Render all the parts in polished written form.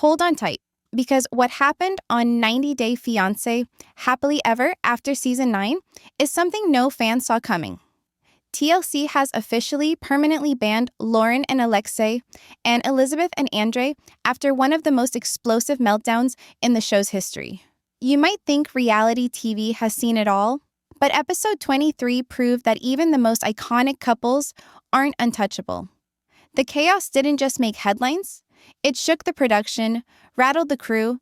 Hold on tight, because what happened on 90 Day Fiancé Happily Ever after Season 9 is something no fan saw coming. TLC has officially permanently banned Loren and Alexei and Elizabeth and Andrei after one of the most explosive meltdowns in the show's history. You might think reality TV has seen it all, but episode 23 proved that even the most iconic couples aren't untouchable. The chaos didn't just make headlines, it shook the production, rattled the crew,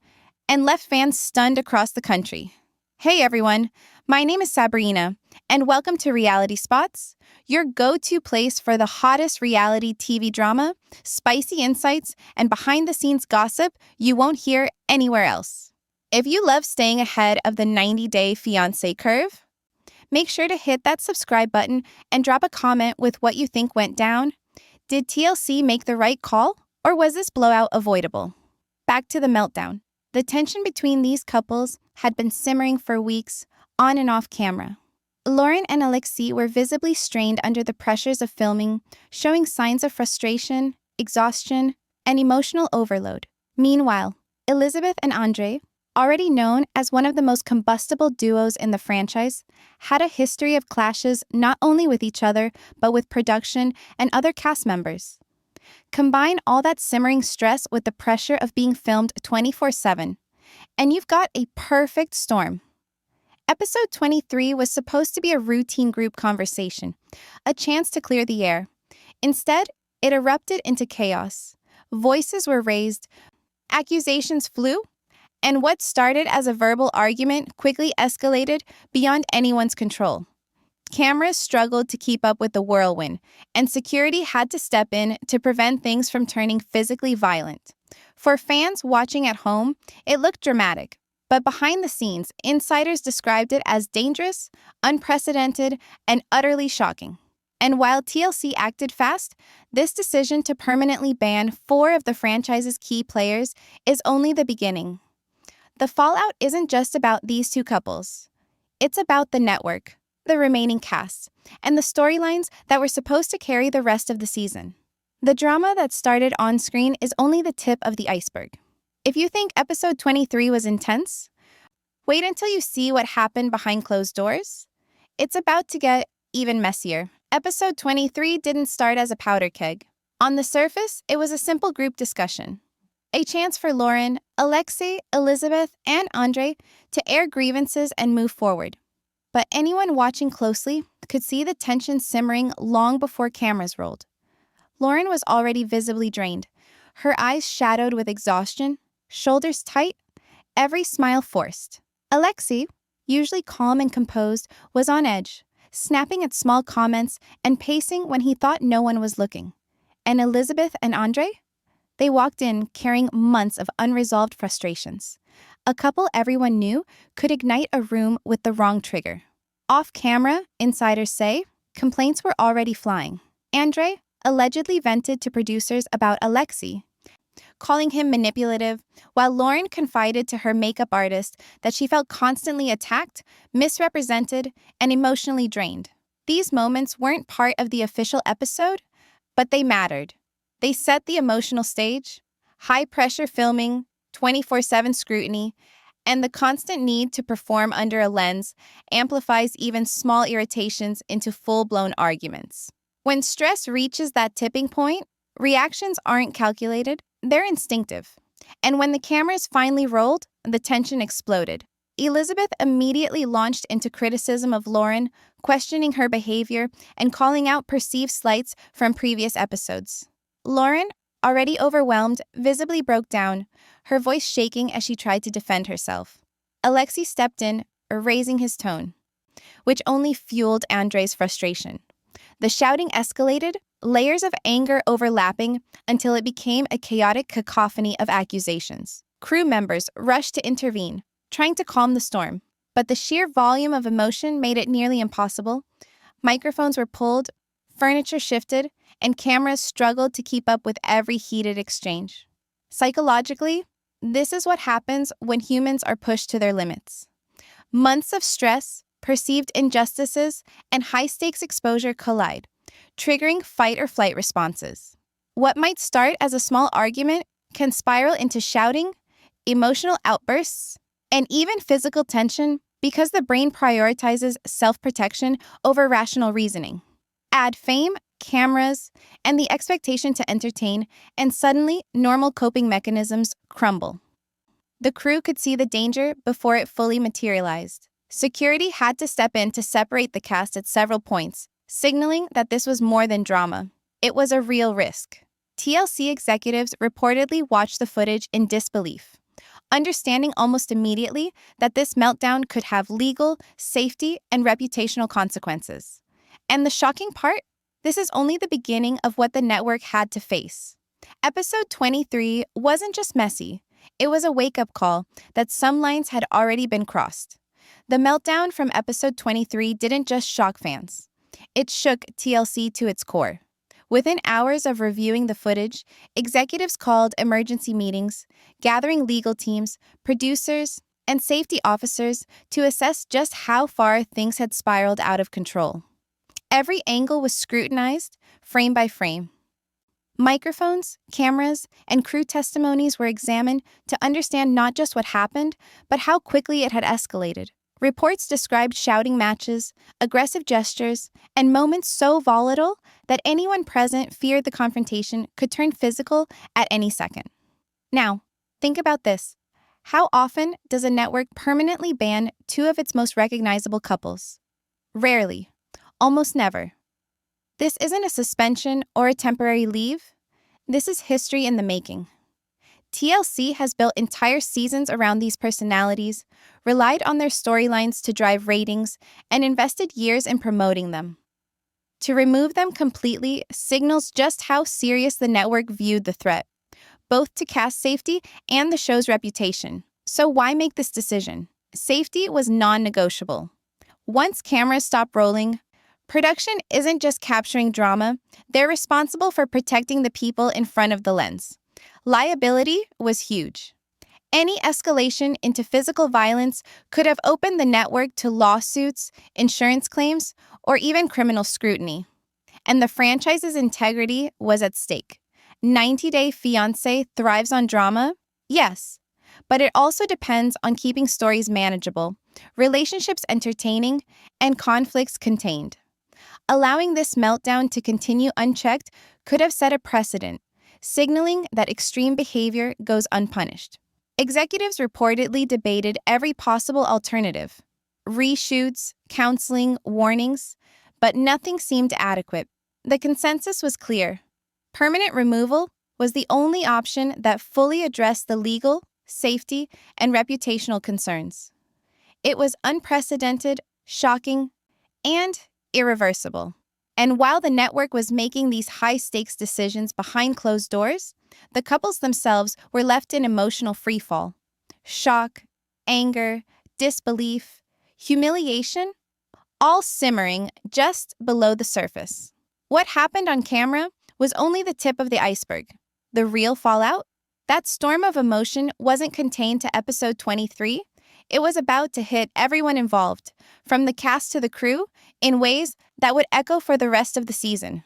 and left fans stunned across the country. Hey everyone, my name is Sabreena, and welcome to Reality Spots, your go-to place for the hottest reality TV drama, spicy insights, and behind-the-scenes gossip you won't hear anywhere else. If you love staying ahead of the 90-day fiancé curve, make sure to hit that subscribe button and drop a comment with what you think went down. Did TLC make the right call, or was this blowout avoidable? Back to the meltdown. The tension between these couples had been simmering for weeks, on and off camera. Loren and Alexei were visibly strained under the pressures of filming, showing signs of frustration, exhaustion, and emotional overload. Meanwhile, Elizabeth and Andrei, already known as one of the most combustible duos in the franchise, had a history of clashes not only with each other, but with production and other cast members. Combine all that simmering stress with the pressure of being filmed 24/7, and you've got a perfect storm. Episode 23 was supposed to be a routine group conversation, a chance to clear the air. Instead, it erupted into chaos. Voices were raised, accusations flew, and what started as a verbal argument quickly escalated beyond anyone's control. Cameras struggled to keep up with the whirlwind, and security had to step in to prevent things from turning physically violent. For fans watching at home, it looked dramatic, but behind the scenes, insiders described it as dangerous, unprecedented, and utterly shocking. And while TLC acted fast, this decision to permanently ban 4 of the franchise's key players is only the beginning. The fallout isn't just about these 2 couples. It's about the network, the remaining cast, and the storylines that were supposed to carry the rest of the season. The drama that started on screen is only the tip of the iceberg. If you think episode 23 was intense, wait until you see what happened behind closed doors. It's about to get even messier. Episode 23 didn't start as a powder keg. On the surface, it was a simple group discussion. A chance for Loren, Alexei, Elizabeth, and Andrei to air grievances and move forward. But anyone watching closely could see the tension simmering long before cameras rolled. Loren was already visibly drained, her eyes shadowed with exhaustion, shoulders tight, every smile forced. Alexei, usually calm and composed, was on edge, snapping at small comments and pacing when he thought no one was looking. And Elizabeth and Andrei? They walked in carrying months of unresolved frustrations. A couple everyone knew could ignite a room with the wrong trigger. Off camera, insiders say, complaints were already flying. Andrei allegedly vented to producers about Alexei, calling him manipulative, while Loren confided to her makeup artist that she felt constantly attacked, misrepresented, and emotionally drained. These moments weren't part of the official episode, but they mattered. They set the emotional stage. High-pressure filming, 24/7 scrutiny, and the constant need to perform under a lens amplifies even small irritations into full-blown arguments. When stress reaches that tipping point, reactions aren't calculated, they're instinctive. And when the cameras finally rolled, the tension exploded. Elizabeth immediately launched into criticism of Loren, questioning her behavior and calling out perceived slights from previous episodes. Loren, already overwhelmed, visibly broke down, her voice shaking as she tried to defend herself. Alexei stepped in, raising his tone, which only fueled Andrei's frustration. The shouting escalated, layers of anger overlapping until it became a chaotic cacophony of accusations. Crew members rushed to intervene, trying to calm the storm, but the sheer volume of emotion made it nearly impossible. Microphones were pulled, furniture shifted, and cameras struggled to keep up with every heated exchange. Psychologically, this is what happens when humans are pushed to their limits. Months of stress, perceived injustices, and high-stakes exposure collide, triggering fight-or-flight responses. What might start as a small argument can spiral into shouting, emotional outbursts, and even physical tension because the brain prioritizes self-protection over rational reasoning. Add fame, cameras, and the expectation to entertain, and suddenly normal coping mechanisms crumble. The crew could see the danger before it fully materialized. Security had to step in to separate the cast at several points, signaling that this was more than drama. It was a real risk. TLC executives reportedly watched the footage in disbelief, understanding almost immediately that this meltdown could have legal, safety, and reputational consequences. And the shocking part? This is only the beginning of what the network had to face. Episode 23 wasn't just messy. It was a wake-up call that some lines had already been crossed. The meltdown from episode 23 didn't just shock fans. It shook TLC to its core. Within hours of reviewing the footage, executives called emergency meetings, gathering legal teams, producers, and safety officers to assess just how far things had spiraled out of control. Every angle was scrutinized, frame by frame. Microphones, cameras, and crew testimonies were examined to understand not just what happened, but how quickly it had escalated. Reports described shouting matches, aggressive gestures, and moments so volatile that anyone present feared the confrontation could turn physical at any second. Now, think about this. How often does a network permanently ban two of its most recognizable couples? Rarely. Almost never. This isn't a suspension or a temporary leave. This is history in the making. TLC has built entire seasons around these personalities, relied on their storylines to drive ratings, and invested years in promoting them. To remove them completely signals just how serious the network viewed the threat, both to cast safety and the show's reputation. So why make this decision? Safety was non-negotiable. Once cameras stop rolling, production isn't just capturing drama, they're responsible for protecting the people in front of the lens. Liability was huge. Any escalation into physical violence could have opened the network to lawsuits, insurance claims, or even criminal scrutiny. And the franchise's integrity was at stake. 90 Day Fiancé thrives on drama? Yes. But it also depends on keeping stories manageable, relationships entertaining, and conflicts contained. Allowing this meltdown to continue unchecked could have set a precedent, signaling that extreme behavior goes unpunished. Executives reportedly debated every possible alternative: reshoots, counseling, warnings, but nothing seemed adequate. The consensus was clear. Permanent removal was the only option that fully addressed the legal, safety, and reputational concerns. It was unprecedented, shocking, and irreversible. And while the network was making these high-stakes decisions behind closed doors, the couples themselves were left in emotional freefall. Shock, anger, disbelief, humiliation, all simmering just below the surface. What happened on camera was only the tip of the iceberg. The real fallout? That storm of emotion wasn't contained to episode 23. It was about to hit everyone involved, from the cast to the crew, in ways that would echo for the rest of the season.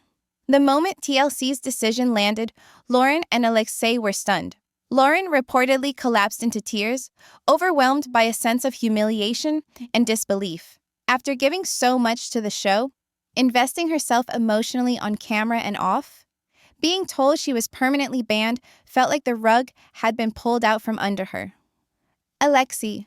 The moment TLC's decision landed, Loren and Alexei were stunned. Loren reportedly collapsed into tears, overwhelmed by a sense of humiliation and disbelief. After giving so much to the show, investing herself emotionally on camera and off, being told she was permanently banned felt like the rug had been pulled out from under her. Alexei,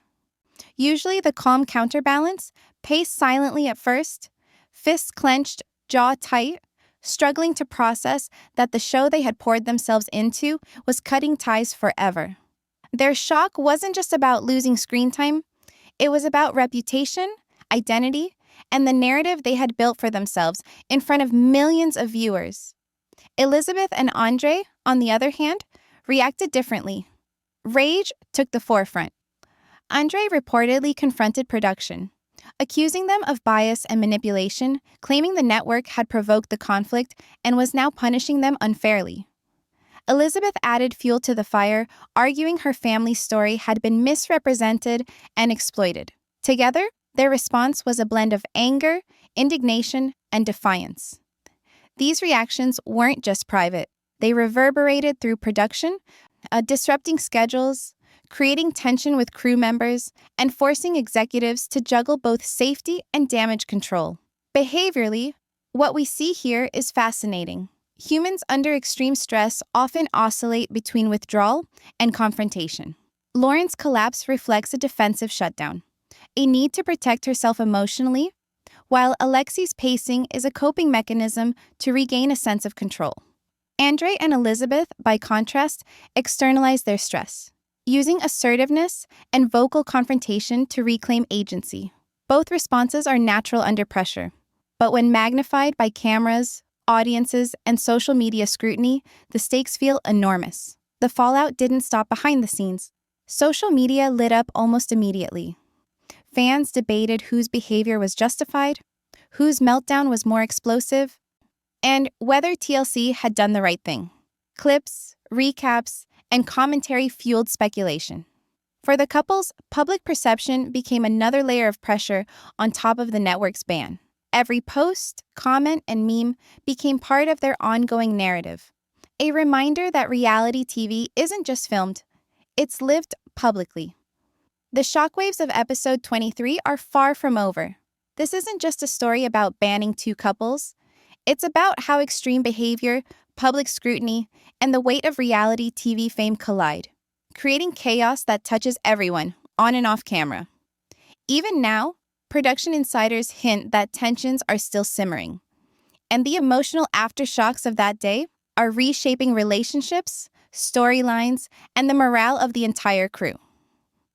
usually the calm counterbalance, paced silently at first, fists clenched, jaw tight, struggling to process that the show they had poured themselves into was cutting ties forever. Their shock wasn't just about losing screen time, it was about reputation, identity, and the narrative they had built for themselves in front of millions of viewers. Elizabeth and Andrei, on the other hand, reacted differently. Rage took the forefront. Andrei reportedly confronted production, accusing them of bias and manipulation, claiming the network had provoked the conflict and was now punishing them unfairly. Elizabeth added fuel to the fire, arguing her family's story had been misrepresented and exploited. Together, their response was a blend of anger, indignation, and defiance. These reactions weren't just private. They reverberated through production, disrupting schedules, creating tension with crew members, and forcing executives to juggle both safety and damage control. Behaviorally, what we see here is fascinating. Humans under extreme stress often oscillate between withdrawal and confrontation. Loren's collapse reflects a defensive shutdown, a need to protect herself emotionally, while Alexei's pacing is a coping mechanism to regain a sense of control. Andrei and Elizabeth, by contrast, externalize their stress, using assertiveness and vocal confrontation to reclaim agency. Both responses are natural under pressure, but when magnified by cameras, audiences, and social media scrutiny, the stakes feel enormous. The fallout didn't stop behind the scenes. Social media lit up almost immediately. Fans debated whose behavior was justified, whose meltdown was more explosive, and whether TLC had done the right thing. Clips, recaps, and commentary fueled speculation. For the couples, public perception became another layer of pressure on top of the network's ban. Every post, comment, and meme became part of their ongoing narrative. A reminder that reality TV isn't just filmed, it's lived publicly. The shockwaves of episode 23 are far from over. This isn't just a story about banning two couples. It's about how extreme behavior, public scrutiny, and the weight of reality TV fame collide, creating chaos that touches everyone, on and off camera. Even now, production insiders hint that tensions are still simmering, and the emotional aftershocks of that day are reshaping relationships, storylines, and the morale of the entire crew.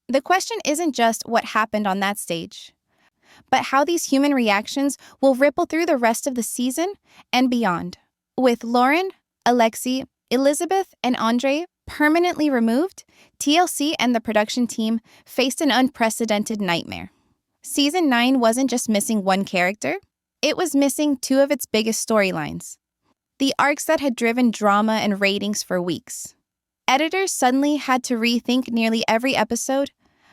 The question isn't just what happened on that stage, but how these human reactions will ripple through the rest of the season and beyond. With Loren, Alexei, Elizabeth, and Andrei permanently removed, TLC and the production team faced an unprecedented nightmare. Season 9 wasn't just missing one character, it was missing two of its biggest storylines. The arcs that had driven drama and ratings for weeks. Editors suddenly had to rethink nearly every episode,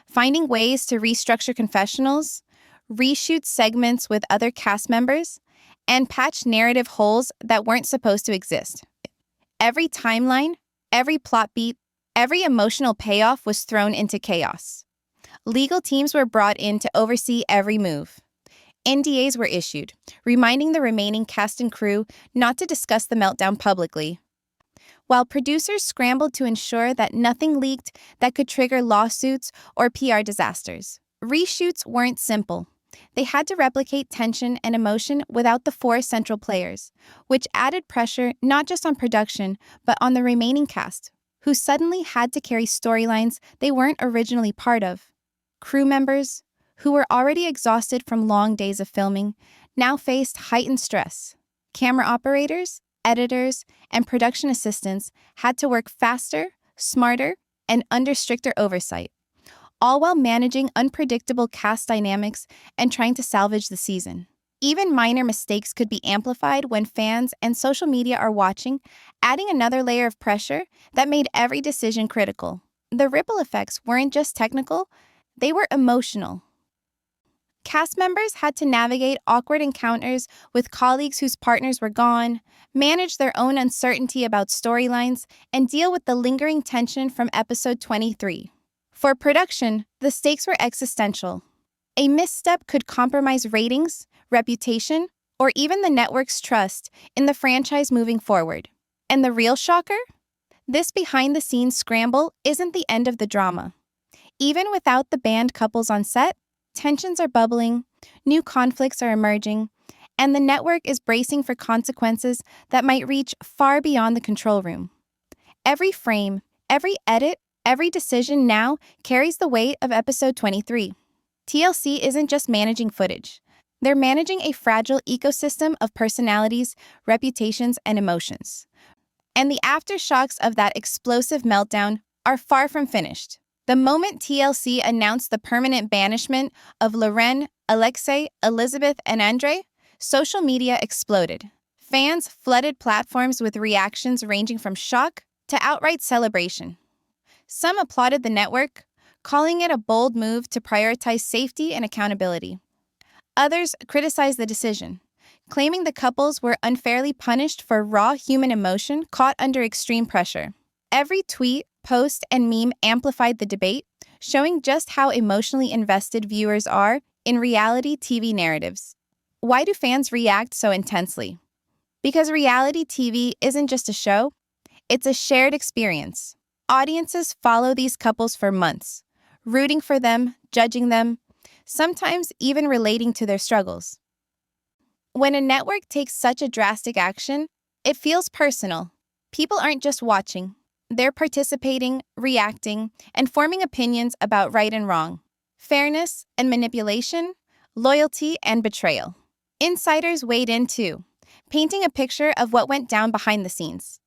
finding ways to restructure confessionals, reshoot segments with other cast members, and patch narrative holes that weren't supposed to exist. Every timeline, every plot beat, every emotional payoff was thrown into chaos. Legal teams were brought in to oversee every move. NDAs were issued, reminding the remaining cast and crew not to discuss the meltdown publicly, while producers scrambled to ensure that nothing leaked that could trigger lawsuits or PR disasters. Reshoots weren't simple. They had to replicate tension and emotion without the four central players, which added pressure not just on production, but on the remaining cast, who suddenly had to carry storylines they weren't originally part of. Crew members, who were already exhausted from long days of filming, now faced heightened stress. Camera operators, editors, and production assistants had to work faster, smarter, and under stricter oversight, all while managing unpredictable cast dynamics and trying to salvage the season. Even minor mistakes could be amplified when fans and social media are watching, adding another layer of pressure that made every decision critical. The ripple effects weren't just technical, they were emotional. Cast members had to navigate awkward encounters with colleagues whose partners were gone, manage their own uncertainty about storylines, and deal with the lingering tension from episode 23. For production, the stakes were existential. A misstep could compromise ratings, reputation, or even the network's trust in the franchise moving forward. And the real shocker? This behind-the-scenes scramble isn't the end of the drama. Even without the banned couples on set, tensions are bubbling, new conflicts are emerging, and the network is bracing for consequences that might reach far beyond the control room. Every frame, every edit, every decision now carries the weight of episode 23. TLC isn't just managing footage. They're managing a fragile ecosystem of personalities, reputations, and emotions. And the aftershocks of that explosive meltdown are far from finished. The moment TLC announced the permanent banishment of Loren, Alexei, Elizabeth, and Andrei, social media exploded. Fans flooded platforms with reactions ranging from shock to outright celebration. Some applauded the network, calling it a bold move to prioritize safety and accountability. Others criticized the decision, claiming the couples were unfairly punished for raw human emotion caught under extreme pressure. Every tweet, post and meme amplified the debate, showing just how emotionally invested viewers are in reality TV narratives. Why do fans react so intensely? Because reality TV isn't just a show, it's a shared experience. Audiences follow these couples for months, rooting for them, judging them, sometimes even relating to their struggles. When a network takes such a drastic action, it feels personal. People aren't just watching, they're participating, reacting, and forming opinions about right and wrong, fairness and manipulation, loyalty and betrayal. Insiders weighed in too, painting a picture of what went down behind the scenes.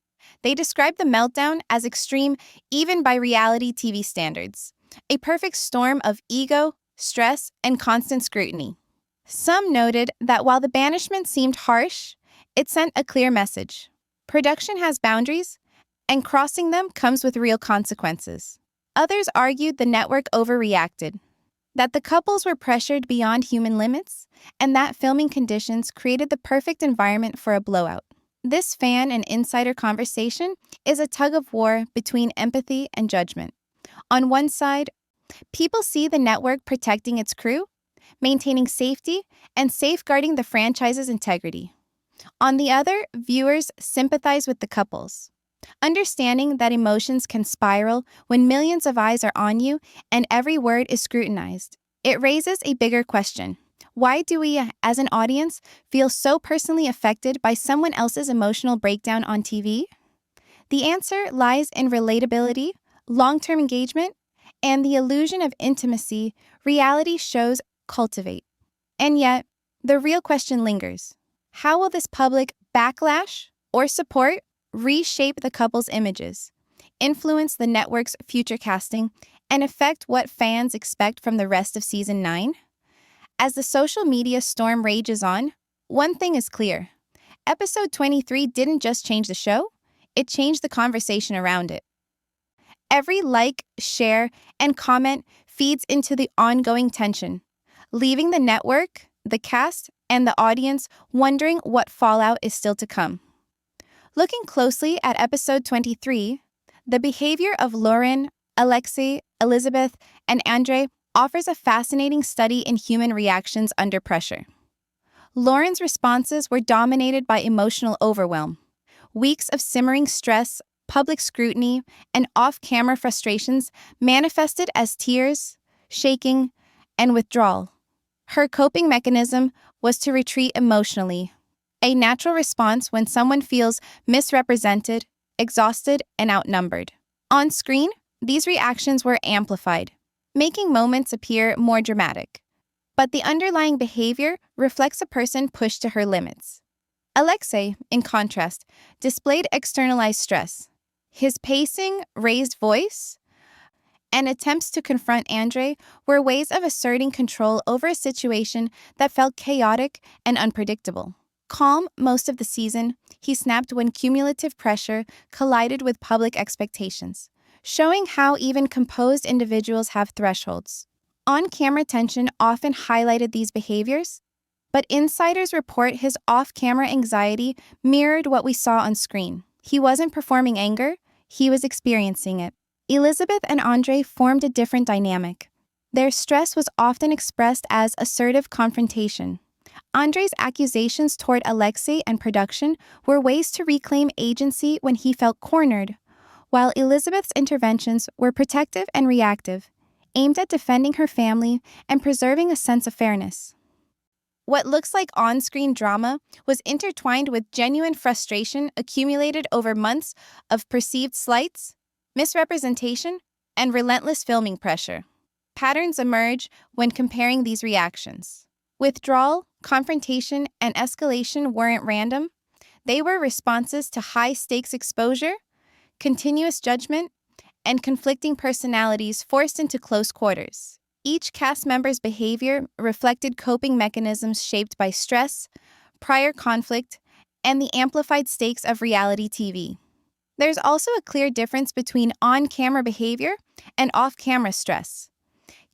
They described the meltdown as extreme even by reality TV standards, a perfect storm of ego, stress, and constant scrutiny. Some noted that while the banishment seemed harsh, it sent a clear message. Production has boundaries, and crossing them comes with real consequences. Others argued the network overreacted, that the couples were pressured beyond human limits, and that filming conditions created the perfect environment for a blowout. This fan and insider conversation is a tug-of-war between empathy and judgment. On one side, people see the network protecting its crew, maintaining safety, and safeguarding the franchise's integrity. On the other, viewers sympathize with the couples, understanding that emotions can spiral when millions of eyes are on you and every word is scrutinized. It raises a bigger question. Why do we, as an audience, feel so personally affected by someone else's emotional breakdown on TV? The answer lies in relatability, long-term engagement, and the illusion of intimacy reality shows cultivate. And yet, the real question lingers. How will this public backlash or support reshape the couple's images, influence the network's future casting, and affect what fans expect from the rest of Season 9? As the social media storm rages on, one thing is clear. Episode 23 didn't just change the show, it changed the conversation around it. Every like, share, and comment feeds into the ongoing tension, leaving the network, the cast, and the audience wondering what fallout is still to come. Looking closely at episode 23, the behavior of Loren, Alexei, Elizabeth, and Andrei offers a fascinating study in human reactions under pressure. Loren's responses were dominated by emotional overwhelm. Weeks of simmering stress, public scrutiny, and off-camera frustrations manifested as tears, shaking, and withdrawal. Her coping mechanism was to retreat emotionally, a natural response when someone feels misrepresented, exhausted, and outnumbered. On screen, these reactions were amplified, making moments appear more dramatic. But the underlying behavior reflects a person pushed to her limits. Alexei, in contrast, displayed externalized stress. His pacing, raised voice, and attempts to confront Andrei were ways of asserting control over a situation that felt chaotic and unpredictable. Calm most of the season, he snapped when cumulative pressure collided with public expectations, showing how even composed individuals have thresholds. On-camera tension often highlighted these behaviors, but insiders report his off-camera anxiety mirrored what we saw on screen. He wasn't performing anger, he was experiencing it. Elizabeth and Andrei formed a different dynamic. Their stress was often expressed as assertive confrontation. Andrei's accusations toward Alexei and production were ways to reclaim agency when he felt cornered, while Elizabeth's interventions were protective and reactive, aimed at defending her family and preserving a sense of fairness. What looks like on-screen drama was intertwined with genuine frustration accumulated over months of perceived slights, misrepresentation, and relentless filming pressure. Patterns emerge when comparing these reactions. Withdrawal, confrontation, and escalation weren't random. They were responses to high-stakes exposure, continuous judgment, and conflicting personalities forced into close quarters. Each cast member's behavior reflected coping mechanisms shaped by stress, prior conflict, and the amplified stakes of reality TV. There's also a clear difference between on-camera behavior and off-camera stress.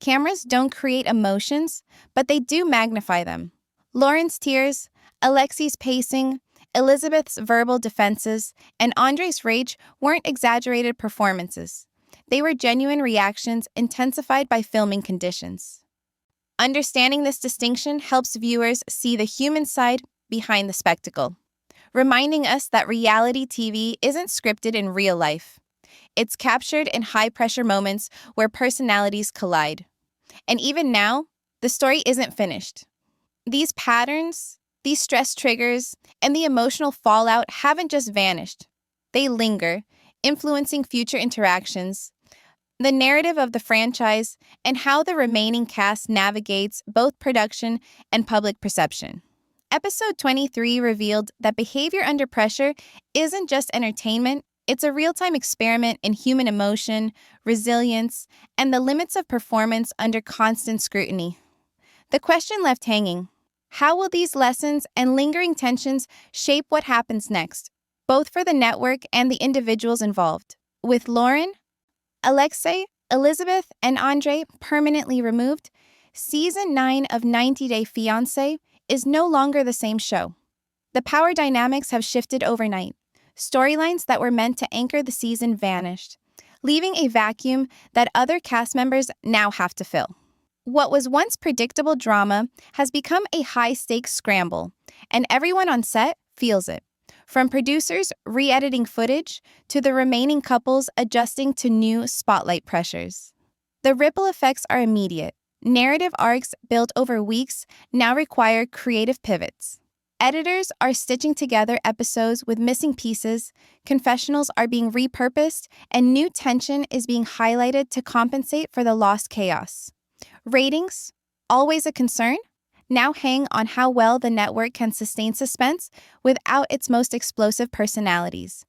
Cameras don't create emotions, but they do magnify them. Loren's tears, Alexei's pacing, Elizabeth's verbal defenses, and Andrei's rage weren't exaggerated performances. They were genuine reactions intensified by filming conditions. Understanding this distinction helps viewers see the human side behind the spectacle, reminding us that reality TV isn't scripted in real life. It's captured in high-pressure moments where personalities collide. And even now, the story isn't finished. These patterns, these stress triggers, and the emotional fallout haven't just vanished. They linger, influencing future interactions, the narrative of the franchise, and how the remaining cast navigates both production and public perception. Episode 23 revealed that behavior under pressure isn't just entertainment, it's a real-time experiment in human emotion, resilience, and the limits of performance under constant scrutiny. The question left hanging: how will these lessons and lingering tensions shape what happens next, both for the network and the individuals involved? With Loren, Alexei, Elizabeth, and Andrei permanently removed, Season 9 of 90 Day Fiancé is no longer the same show. The power dynamics have shifted overnight. Storylines that were meant to anchor the season vanished, leaving a vacuum that other cast members now have to fill. What was once predictable drama has become a high-stakes scramble, and everyone on set feels it. From producers re-editing footage to the remaining couples adjusting to new spotlight pressures. The ripple effects are immediate. Narrative arcs built over weeks now require creative pivots. Editors are stitching together episodes with missing pieces, confessionals are being repurposed, and new tension is being highlighted to compensate for the lost chaos. Ratings, always a concern, now hang on how well the network can sustain suspense without its most explosive personalities.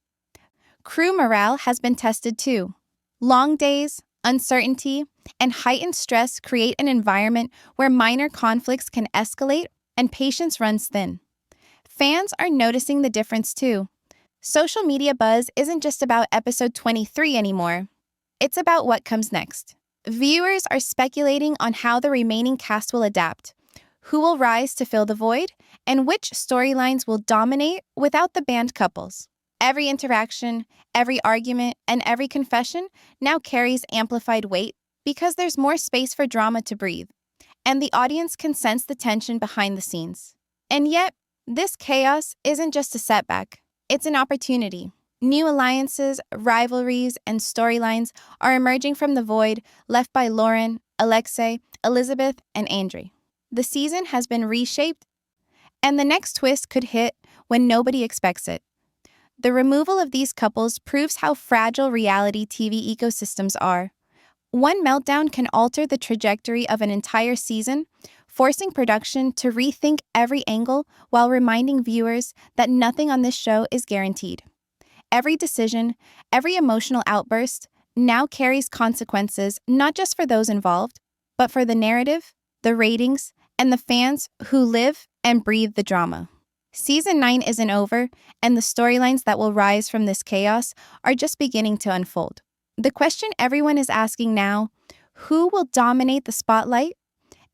Crew morale has been tested too. Long days, uncertainty, and heightened stress create an environment where minor conflicts can escalate and patience runs thin. Fans are noticing the difference too. Social media buzz isn't just about episode 23 anymore. It's about what comes next. Viewers are speculating on how the remaining cast will adapt, who will rise to fill the void, and which storylines will dominate without the banned couples. Every interaction, every argument, and every confession now carries amplified weight because there's more space for drama to breathe, and the audience can sense the tension behind the scenes. And yet, this chaos isn't just a setback, it's an opportunity. New alliances, rivalries, and storylines are emerging from the void left by Loren, Alexei, Elizabeth, and Andrei. The season has been reshaped, and the next twist could hit when nobody expects it. The removal of these couples proves how fragile reality TV ecosystems are. One meltdown can alter the trajectory of an entire season, forcing production to rethink every angle while reminding viewers that nothing on this show is guaranteed. Every decision, every emotional outburst now carries consequences not just for those involved, but for the narrative, the ratings, and the fans who live and breathe the drama. Season 9 isn't over, and the storylines that will rise from this chaos are just beginning to unfold. The question everyone is asking now: who will dominate the spotlight?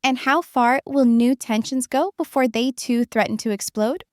And how far will new tensions go before they too threaten to explode?